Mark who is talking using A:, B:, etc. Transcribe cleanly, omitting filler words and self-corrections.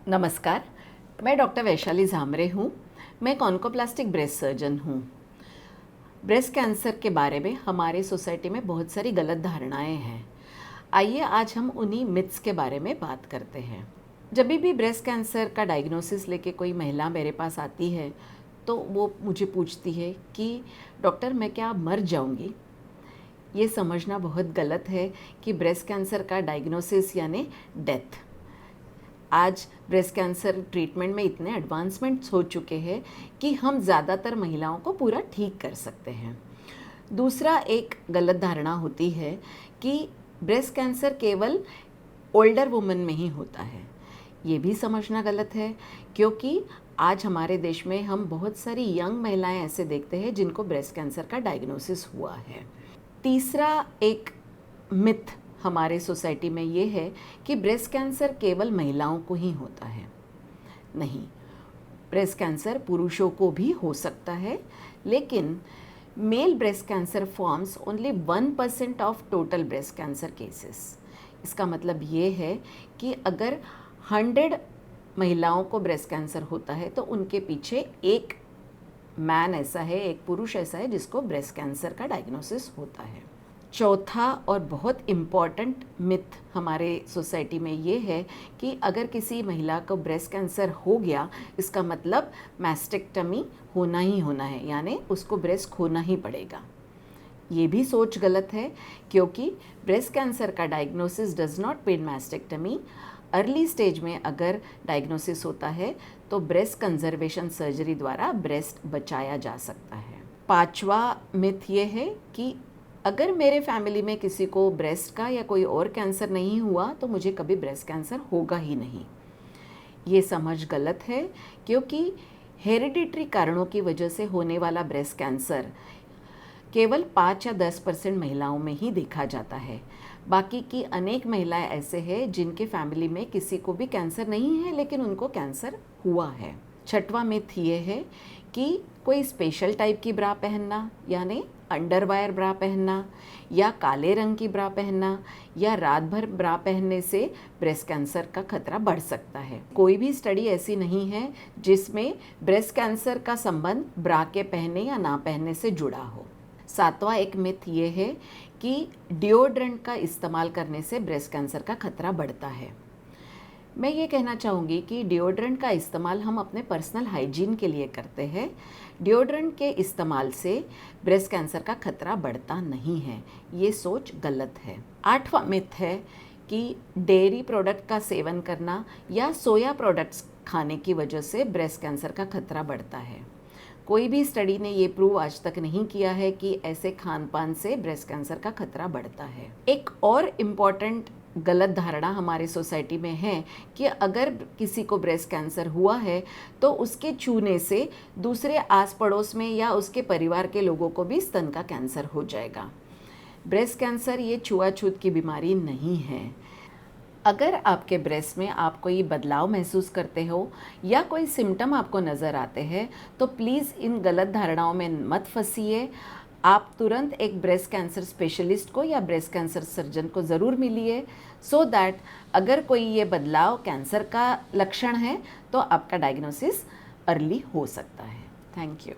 A: नमस्कार, मैं डॉक्टर वैशाली झामरे हूँ। मैं एक ऑन्कोप्लास्टिक ब्रेस्ट सर्जन हूँ। ब्रेस्ट कैंसर के बारे में हमारे सोसाइटी में बहुत सारी गलत धारणाएं हैं। आइए आज हम उन्हीं मिथ्स के बारे में बात करते हैं। जब भी ब्रेस्ट कैंसर का डायग्नोसिस लेके कोई महिला मेरे पास आती है तो वो मुझे पूछती है कि डॉक्टर मैं क्या मर जाऊँगी। ये समझना बहुत गलत है कि ब्रेस्ट कैंसर का डायग्नोसिस यानी डेथ। आज ब्रेस्ट कैंसर ट्रीटमेंट में इतने एडवांसमेंट्स हो चुके हैं कि हम ज़्यादातर महिलाओं को पूरा ठीक कर सकते हैं। दूसरा एक गलत धारणा होती है कि ब्रेस्ट कैंसर केवल ओल्डर वुमन में ही होता है। ये भी समझना गलत है, क्योंकि आज हमारे देश में हम बहुत सारी यंग महिलाएं ऐसे देखते हैं जिनको ब्रेस्ट कैंसर का डायग्नोसिस हुआ है। तीसरा एक मिथ हमारे सोसाइटी में ये है कि ब्रेस्ट कैंसर केवल महिलाओं को ही होता है। नहीं, ब्रेस्ट कैंसर पुरुषों को भी हो सकता है, लेकिन male breast cancer forms only 1% of total breast cancer cases. इसका मतलब ये है कि अगर 100 महिलाओं को ब्रेस्ट कैंसर होता है तो उनके पीछे एक मैन ऐसा है, एक पुरुष ऐसा है जिसको ब्रेस्ट कैंसर का डायग्नोसिस होता है। चौथा और बहुत इम्पॉर्टेंट मिथ हमारे सोसाइटी में ये है कि अगर किसी महिला को ब्रेस्ट कैंसर हो गया इसका मतलब मैस्टेक्टमी होना ही होना है, यानी उसको ब्रेस्ट खोना ही पड़ेगा। ये भी सोच गलत है, क्योंकि ब्रेस्ट कैंसर का diagnosis does not mean mastectomy. Early stage में अगर डायग्नोसिस होता है तो ब्रेस्ट कंजर्वेशन सर्जरी द्वारा ब्रेस्ट बचाया जा सकता है। पांचवा मिथ ये है कि अगर मेरे फैमिली में किसी को ब्रेस्ट का या कोई और कैंसर नहीं हुआ तो मुझे कभी ब्रेस्ट कैंसर होगा ही नहीं। ये समझ गलत है, क्योंकि हेरिडिटरी कारणों की वजह से होने वाला ब्रेस्ट कैंसर केवल 5 या 10% महिलाओं में ही देखा जाता है। बाकी की अनेक महिलाएं ऐसे हैं जिनके फैमिली में किसी को भी कैंसर नहीं है लेकिन उनको कैंसर हुआ है। छठवां मिथ ये है कि कोई स्पेशल टाइप की ब्रा पहनना, यानी अंडरवायर ब्रा पहनना या काले रंग की ब्रा पहनना या रात भर ब्रा पहनने से ब्रेस्ट कैंसर का खतरा बढ़ सकता है। कोई भी स्टडी ऐसी नहीं है जिसमें ब्रेस्ट कैंसर का संबंध ब्रा के पहनने या ना पहनने से जुड़ा हो। सातवां एक मिथ ये है कि डिओड्रेंट का इस्तेमाल करने से ब्रेस्ट कैंसर का खतरा बढ़ता है। मैं ये कहना चाहूँगी कि डिओड्रेंट का इस्तेमाल हम अपने पर्सनल हाइजीन के लिए करते हैं। डिओड्रेंट के इस्तेमाल से ब्रेस्ट कैंसर का खतरा बढ़ता नहीं है। ये सोच गलत है। आठवां मिथ है कि डेयरी प्रोडक्ट का सेवन करना या सोया प्रोडक्ट्स खाने की वजह से ब्रेस्ट कैंसर का खतरा बढ़ता है। कोई भी स्टडी ने ये प्रूव आज तक नहीं किया है कि ऐसे खान पान से ब्रेस्ट कैंसर का खतरा बढ़ता है। एक और इम्पॉर्टेंट गलत धारणा हमारे सोसाइटी में है कि अगर किसी को ब्रेस्ट कैंसर हुआ है तो उसके छूने से दूसरे आस पड़ोस में या उसके परिवार के लोगों को भी स्तन का कैंसर हो जाएगा। ब्रेस्ट कैंसर ये छुआछूत की बीमारी नहीं है। अगर आपके ब्रेस्ट में आप कोई बदलाव महसूस करते हो या कोई सिम्टम आपको नज़र आते हैं तो प्लीज़ इन गलत धारणाओं में मत फंसिए। आप तुरंत एक ब्रेस्ट कैंसर स्पेशलिस्ट को या ब्रेस्ट कैंसर सर्जन को ज़रूर मिलिए, सो दैट अगर कोई ये बदलाव कैंसर का लक्षण है तो आपका डायग्नोसिस अर्ली हो सकता है। Thank you.